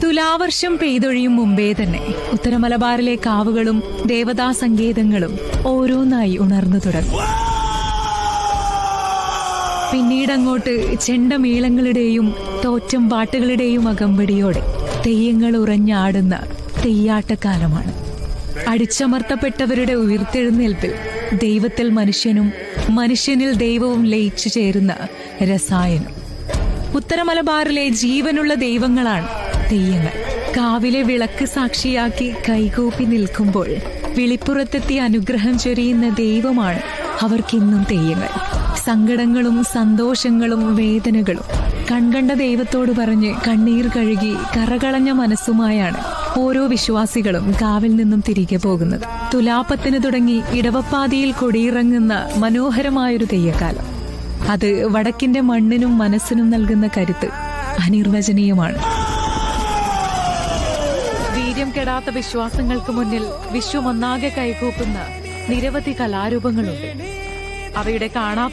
തുലാവർഷം പെയ്തൊഴിയും മുമ്പേ തന്നെ ഉത്തരമലബാറിലെ കാവുകളും ദേവതാ സങ്കേതങ്ങളും ഓരോന്നായി ഉണർന്നു തുടങ്ങും. പിന്നീടങ്ങോട്ട് ചെണ്ടമേളങ്ങളുടെയും തോറ്റം പാട്ടുകളുടെയും അകമ്പടിയോടെ തെയ്യങ്ങൾ ഉറഞ്ഞാടുന്ന തെയ്യാട്ടക്കാലമാണ്. അടിച്ചമർത്തപ്പെട്ടവരുടെ ഉയർത്തെഴുന്നേൽപ്പിൽ ദൈവത്തിൽ മനുഷ്യനും മനുഷ്യനിൽ ദൈവവും ലയിച്ചു ചേരുന്ന രസായനം. ഉത്തരമലബാറിലെ ജീവനുള്ള ദൈവങ്ങളാണ് തെയ്യങ്ങൾ. കാവിലെ വിളക്ക് സാക്ഷിയാക്കി കൈകൂപ്പി നിൽക്കുമ്പോൾ വിളിപ്പുറത്തെത്തി അനുഗ്രഹം ചൊരിയുന്ന ദൈവമാണ് അവർക്കിന്നും തെയ്യങ്ങൾ. സങ്കടങ്ങളും സന്തോഷങ്ങളും വേദനകളും കൺകണ്ട ദൈവത്തോട് പറഞ്ഞ് കണ്ണീർ കഴുകി കറകളഞ്ഞ മനസ്സുമായാണ് ഓരോ വിശ്വാസികളും കാവിൽ നിന്നും തിരികെ പോകുന്നത്. തുലാപ്പത്തിന് തുടങ്ങി ഇടവപ്പാതിയിൽ കൊടിയിറങ്ങുന്ന മനോഹരമായൊരു തെയ്യക്കാലം. അത് വടക്കിന്റെ മണ്ണിനും മനസ്സിനും നൽകുന്ന കരുത്ത് അനിർവചനീയമാണ്. വീര്യം കെടാത്ത വിശ്വാസങ്ങൾക്ക് മുന്നിൽ വിശ്വമൊന്നാകെ കൈകൂപ്പുന്ന നിരവധി കലാരൂപങ്ങളുണ്ട്. അവയുടെ കാണാ